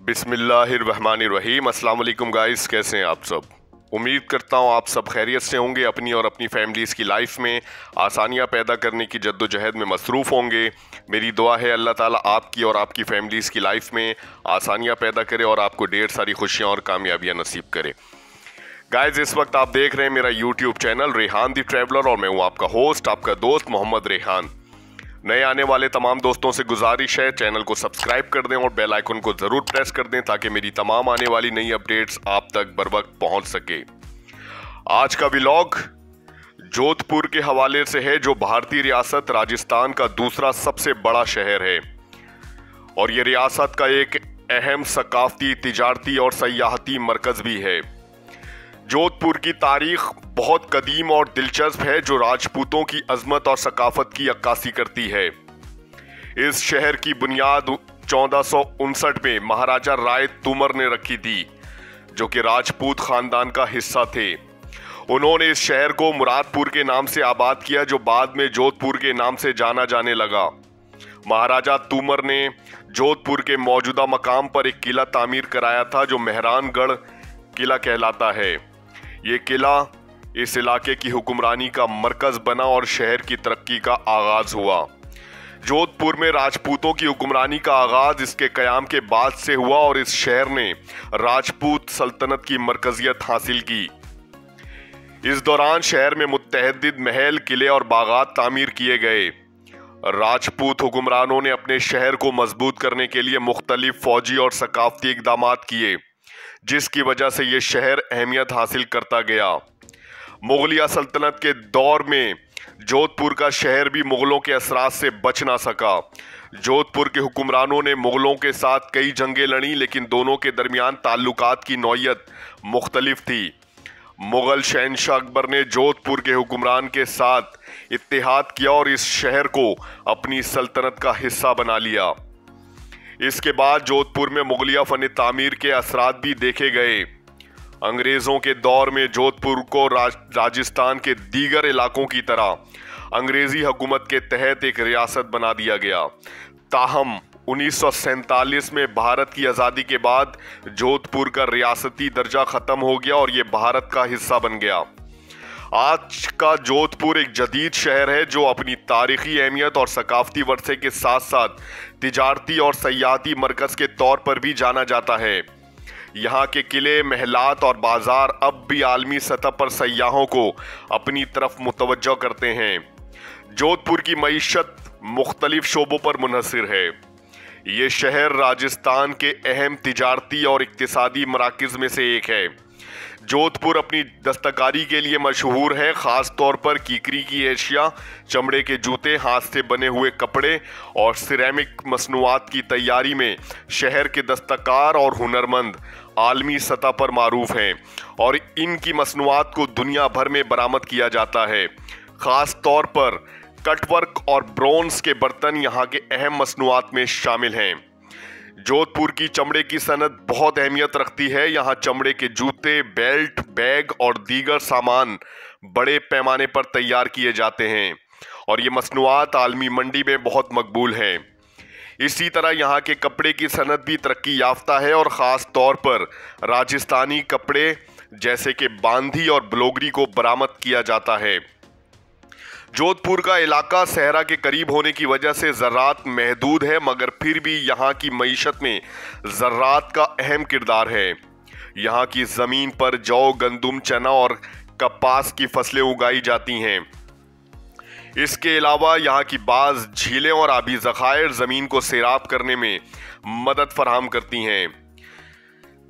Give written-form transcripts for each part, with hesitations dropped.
बिस्मिल्लाहिर्रहमानिर्रहीम। अस्सलाम वालेकुम गाइस, कैसे हैं आप सब। उम्मीद करता हूँ आप सब खैरियत से होंगे, अपनी और अपनी फैमिलीज़ की लाइफ में आसानियाँ पैदा करने की जद्दोजहद में मसरूफ़ होंगे। मेरी दुआ है अल्लाह ताला आपकी और आपकी फैमिलीज़ की लाइफ में आसानियाँ पैदा करे और आपको ढेर सारी खुशियाँ और कामयाबियाँ नसीब करे। गाइस, इस वक्त आप देख रहे हैं मेरा यूट्यूब चैनल रेहान दी ट्रैवलर और मैं हूँ आपका होस्ट, आपका दोस्त मोहम्मद रेहान। नए आने वाले तमाम दोस्तों से गुजारिश है चैनल को सब्सक्राइब कर दें और बेल आइकन को ज़रूर प्रेस कर दें ताकि मेरी तमाम आने वाली नई अपडेट्स आप तक बर वक्त पहुंच सके। आज का व्लॉग जोधपुर के हवाले से है, जो भारतीय रियासत राजस्थान का दूसरा सबसे बड़ा शहर है और ये रियासत का एक अहम सकाफती, तिजारती और सयाहती मरकज़ भी है। जोधपुर की तारीख बहुत कदीम और दिलचस्प है, जो राजपूतों की अजमत और सकाफत की अक्कासी करती है। इस शहर की बुनियाद 1459 में महाराजा राय तूमर ने रखी थी, जो कि राजपूत खानदान का हिस्सा थे। उन्होंने इस शहर को मुरादपुर के नाम से आबाद किया, जो बाद में जोधपुर के नाम से जाना जाने लगा। महाराजा तूमर ने जोधपुर के मौजूदा मकाम पर एक किला तामीर कराया था, जो मेहरानगढ़ किला कहलाता है। ये किला इस इलाके की हुक्मरानी का मरकज बना और शहर की तरक्की का आगाज हुआ। जोधपुर में राजपूतों की हुक्मरानी का आगाज इसके कयाम के बाद से हुआ और इस शहर ने राजपूत सल्तनत की मरकजियत हासिल की। इस दौरान शहर में मुत्तहदिद महल, किले और बागात तामीर किए गए। राजपूत हुक्मरानों ने अपने शहर को मजबूत करने के लिए मुख्तलिफ फौजी और सकाफती इक़दामात किए, जिसकी वजह से ये शहर अहमियत हासिल करता गया। मुगलिया सल्तनत के दौर में जोधपुर का शहर भी मुगलों के असरात से बच ना सका। जोधपुर के हुक्मरानों ने मुगलों के साथ कई जंगें लड़ी, लेकिन दोनों के दरमियान ताल्लुकात की नौयत मुख्तलिफ थी। मुगल शहनशाह अकबर ने जोधपुर के हुक्मरान के साथ इत्तेहाद किया और इस शहर को अपनी सल्तनत का हिस्सा बना लिया। इसके बाद जोधपुर में मुगलिया फन तामीर के असरात भी देखे गए। अंग्रेज़ों के दौर में जोधपुर को राजस्थान के दीगर इलाकों की तरह अंग्रेज़ी हुकूमत के तहत एक रियासत बना दिया गया। ताहम 1947 में भारत की आज़ादी के बाद जोधपुर का रियासती दर्जा ख़त्म हो गया और ये भारत का हिस्सा बन गया। आज का जोधपुर एक जदीद शहर है, जो अपनी तारीखी अहमियत और सकाफती वर्से के साथ साथ तिजारती और सयाहती मरकज़ के तौर पर भी जाना जाता है। यहाँ के किले, महलात और बाजार अब भी आलमी सतह पर सयाहों को अपनी तरफ मुतवज्जो करते हैं। जोधपुर की मईशत मुख्तलिफ शोबों पर मुनहसिर है। ये शहर राजस्थान के अहम तिजारती और इक्तिसादी मराकज़ में से एक है। जोधपुर अपनी दस्तकारी के लिए मशहूर है, ख़ास तौर पर कीकरी की एशिया, चमड़े के जूते, हाथ से बने हुए कपड़े और सिरेमिक मसनूआत की तैयारी में शहर के दस्तकार और हुनरमंद आलमी सतह पर मारूफ हैं और इनकी मसनूआत को दुनिया भर में बरामद किया जाता है। ख़ास तौर पर कटवर्क और ब्रोंज के बर्तन यहाँ के अहम मसनूआत में शामिल हैं। जोधपुर की चमड़े की सनत बहुत अहमियत रखती है। यहाँ चमड़े के जूते, बेल्ट, बैग और दीगर सामान बड़े पैमाने पर तैयार किए जाते हैं और ये मसनूआत आलमी मंडी में बहुत मकबूल हैं। इसी तरह यहाँ के कपड़े की सनत भी तरक्की याफ्ता है और ख़ास तौर पर राजस्थानी कपड़े जैसे कि बांधी और ब्लोगरी को बरामद किया जाता है। जोधपुर का इलाका सहरा के करीब होने की वजह से ज़राअत महदूद है, मगर फिर भी यहाँ की मईशत में ज़राअत का अहम किरदार है। यहाँ की ज़मीन पर जौ, गंदुम, चना और कपास की फसलें उगाई जाती हैं। इसके अलावा यहाँ की बाज़ झीलें और आबी ज़खायर ज़मीन को सैराब करने में मदद फराहम करती हैं।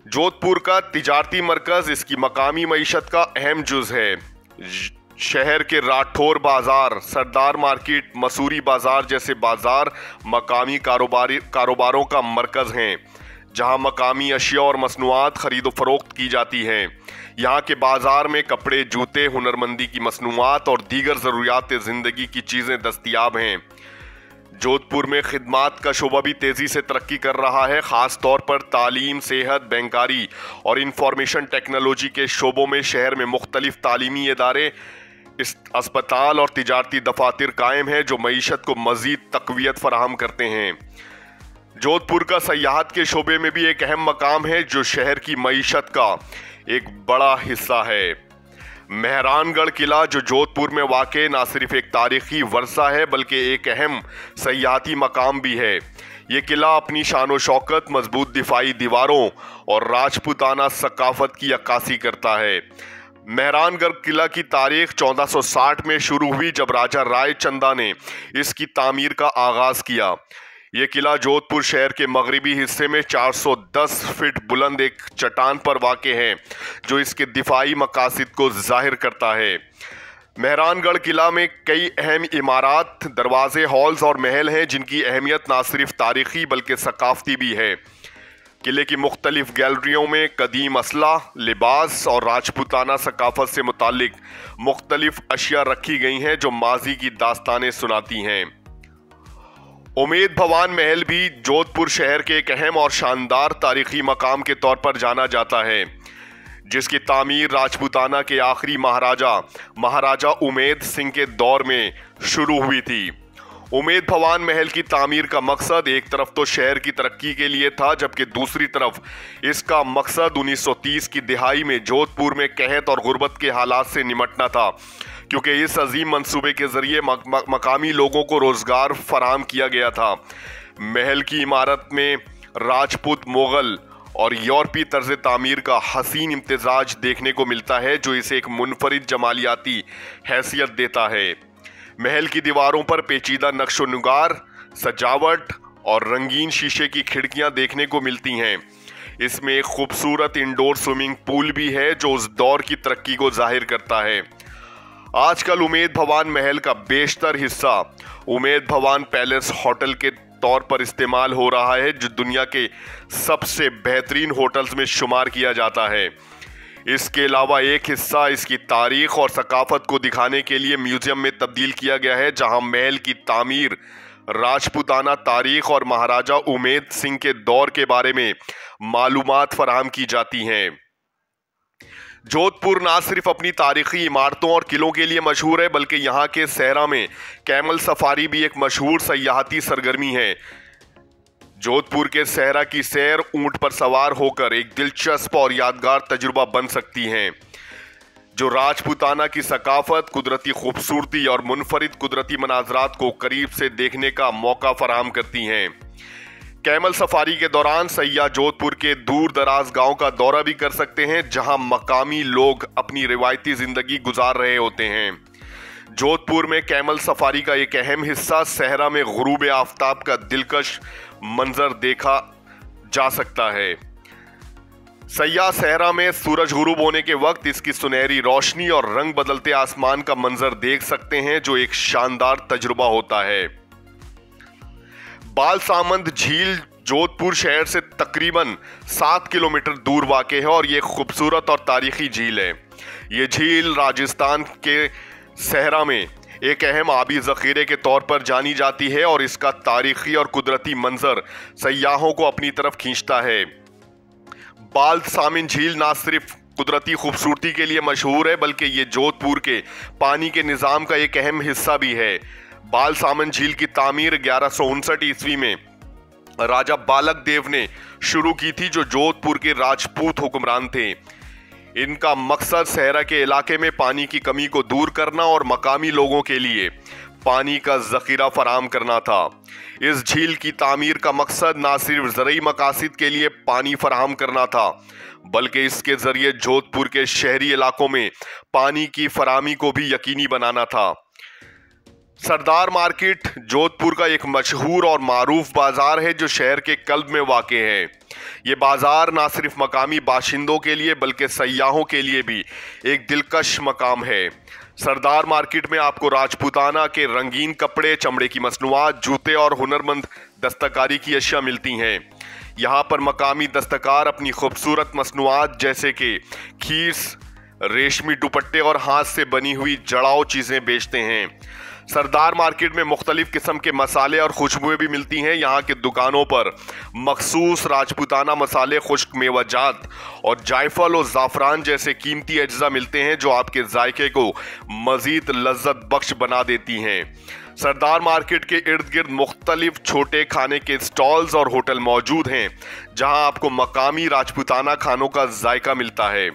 जोधपुर का तिजारती मरकज़ इसकी मकामी मईशत का अहम जुज़ है। शहर के राठौर बाजार, सरदार मार्केट, मसूरी बाजार जैसे बाजार मकामी कारोबारों का मरकज़ हैं, जहां मकामी अशिया और मसनूआत खरीदो फरोख्त की जाती हैं। यहाँ के बाजार में कपड़े, जूते, हुनरमंदी की मसनूआत और दीगर ज़रूरियात ज़िंदगी की चीज़ें दस्तयाब हैं। जोधपुर में खिदमात का शोबा भी तेज़ी से तरक्की कर रहा है। ख़ास तौर पर तालीम, सेहत, बैंकारी और इंफॉर्मेशन टेक्नोलॉजी के शोबों में शहर में मुख्तलिफ तालीमी इदारे, अस्पताल और तिजारती दफातर कायम हैं, जो मईशत को मज़ीद तक़वियत फराहम करते हैं। जोधपुर का सयाहत के शोबे में भी एक अहम मकाम है जो शहर की मईशत का एक बड़ा हिस्सा है। मेहरानगढ़ किला जो जोधपुर में वाक़ न सिर्फ एक तारीखी वर्सा है बल्कि एक अहम सयाहती मकाम भी है। ये किला अपनी शान शौकत, मजबूत दिफाई दीवारों और राजपूताना सकाफत की अक्कासी करता है। मेहरानगढ़ किला की तारीख 1460 में शुरू हुई जब राजा राय चंदा ने इसकी तामीर का आगाज किया। यह किला जोधपुर शहर के मगरिबी हिस्से में 410 फीट बुलंद एक चट्टान पर वाक़ है जो इसके दिफाई मकासद को जाहिर करता है। मेहरानगढ़ किला में कई अहम इमारत, दरवाजे, हॉल्स और महल हैं जिनकी अहमियत ना सिर्फ तारीखी बल्कि सकाफती भी है। किले की मुख्तलिफ गैलरियों में कदीम असला, लिबास और राजपूताना सकाफत से मुतालिक मुख्तलिफ अशिया रखी गई हैं जो माजी की दास्तानें सुनाती हैं। उमेद भवन महल भी जोधपुर शहर के एक अहम और शानदार तारीखी मकाम के तौर पर जाना जाता है, जिसकी तामीर राजपूताना के आखिरी महाराजा उमेद सिंह के दौर में शुरू हुई थी। उमेद भवन महल की तामीर का मकसद एक तरफ तो शहर की तरक्की के लिए था, जबकि दूसरी तरफ इसका मकसद 1930 की दिहाई में जोधपुर में कहत और गुर्बत के हालात से निमटना था, क्योंकि इस अजीम मंसूबे के जरिए मकामी लोगों को रोजगार फराहम किया गया था। महल की इमारत में राजपूत, मुगल और यूरोपी तर्ज तामीर का हसीन इम्तिजाज देखने को मिलता है जो इसे एक मुनफरिद जमालियाती हैसियत देता है। महल की दीवारों पर पेचीदा नक्शो नुगार, सजावट और रंगीन शीशे की खिड़कियां देखने को मिलती हैं। इसमें एक खूबसूरत इंडोर स्विमिंग पूल भी है जो उस दौर की तरक्की को जाहिर करता है। आजकल उमेद भवन महल का बेशतर हिस्सा उमेद भवन पैलेस होटल के तौर पर इस्तेमाल हो रहा है, जो दुनिया के सबसे बेहतरीन होटल्स में शुमार किया जाता है। इसके अलावा एक हिस्सा इसकी तारीख और सकाफत को दिखाने के लिए म्यूजियम में तब्दील किया गया है, जहां महल की तामीर, राजपूताना तारीख और महाराजा उमेद सिंह के दौर के बारे में मालूमात फराहम की जाती हैं। जोधपुर ना सिर्फ अपनी तारीखी इमारतों और किलों के लिए मशहूर है बल्कि यहाँ के सहरा में कैमल सफारी भी एक मशहूर सयाहती सरगर्मी है। जोधपुर के सहरा की सैर ऊंट पर सवार होकर एक दिलचस्प और यादगार तजुर्बा बन सकती है, जो राजपूताना की सकाफत, कुदरती खूबसूरती और मुनफरिद कुदरती मनाजरात को करीब से देखने का मौका फराहम करती हैं। कैमल सफारी के दौरान सयाह जोधपुर के दूर दराज गांव का दौरा भी कर सकते हैं, जहां मकामी लोग अपनी रिवायती जिंदगी गुजार रहे होते हैं। जोधपुर में कैमल सफारी का एक अहम हिस्सा सहरा में गुरूब आफ्ताब का दिलकश मंजर देखा जा सकता है। सयाह सहरा में सूरज गुरूब होने के वक्त इसकी सुनहरी रोशनी और रंग बदलते आसमान का मंजर देख सकते हैं, जो एक शानदार तजुर्बा होता है। बालसामंद झील जोधपुर शहर से तकरीबन 7 किलोमीटर दूर वाक़ है और ये खूबसूरत और तारीखी झील है। ये झील राजस्थान के सहरा में एक अहम आबी ज़ख़ीरे के तौर पर जानी जाती है और इसका तारीखी और कुदरती मंजर सयाहों को अपनी तरफ खींचता है। बालसामन झील ना सिर्फ कुदरती खूबसूरती के लिए मशहूर है बल्कि ये जोधपुर के पानी के निज़ाम का एक अहम हिस्सा भी है। बालसामन झील की तामीर 1159 ईस्वी में राजा बालक देव ने शुरू की थी, जो जोधपुर के राजपूत हुक्मरान थे। इनका मकसद सहरा के इलाके में पानी की कमी को दूर करना और मकामी लोगों के लिए पानी का जखीरा फराहम करना था। इस झील की तामीर का मकसद ना सिर्फ ज़रूरी मकासद के लिए पानी फराहम करना था बल्कि इसके जरिए जोधपुर के शहरी इलाकों में पानी की फराहमी को भी यकीनी बनाना था। सरदार मार्केट जोधपुर का एक मशहूर और मारूफ बाजार है जो शहर के कल्ब में वाक़ है। ये बाजार ना सिर्फ मकामी बाशिंदों के लिए बल्कि सयाहों के लिए भी एक दिलकश मकाम है। सरदार मार्केट में आपको राजपूताना के रंगीन कपड़े, चमड़े की मसनूआत, जूते और हुनरमंद दस्तकारी की अशिया मिलती हैं। यहाँ पर मकामी दस्तकार अपनी खूबसूरत मसनूआत जैसे कि खीस, रेशमी दुपट्टे और हाथ से बनी हुई जड़ाऊ चीज़ें बेचते हैं। सरदार मार्केट में मुख्तलिफ किस्म के मसाले और खुशबुएं भी मिलती हैं। यहाँ की दुकानों पर मखसूस राजपूताना मसाले, खुश्क मेवाजात और जायफल और ज़ाफ़रान जैसे कीमती अज्जा मिलते हैं जो आपके जायके को मज़ीद लज्जत बख्श बना देती हैं। सरदार मार्केट के इर्द गिर्द मुख्तलिफ छोटे खाने के स्टॉल्स और होटल मौजूद हैं जहां आपको मकामी राजपूताना खानों का जायका मिलता है।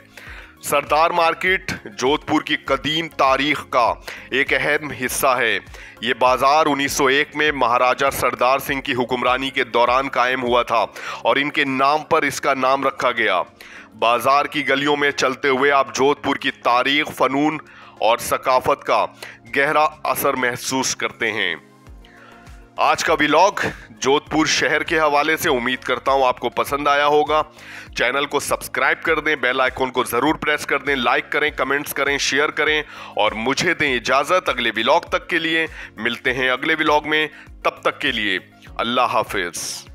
सरदार मार्केट जोधपुर की कदीम तारीख का एक अहम हिस्सा है। ये बाजार 1901 में महाराजा सरदार सिंह की हुक्मरानी के दौरान कायम हुआ था और इनके नाम पर इसका नाम रखा गया। बाजार की गलियों में चलते हुए आप जोधपुर की तारीख, फनून और सकाफत का गहरा असर महसूस करते हैं। आज का व्लॉग जोधपुर शहर के हवाले से उम्मीद करता हूं आपको पसंद आया होगा। चैनल को सब्सक्राइब कर दें, बेल आइकॉन को जरूर प्रेस कर दें, लाइक करें, कमेंट्स करें, शेयर करें और मुझे दें इजाजत। अगले व्लॉग तक के लिए मिलते हैं अगले व्लॉग में, तब तक के लिए अल्लाह हाफिज।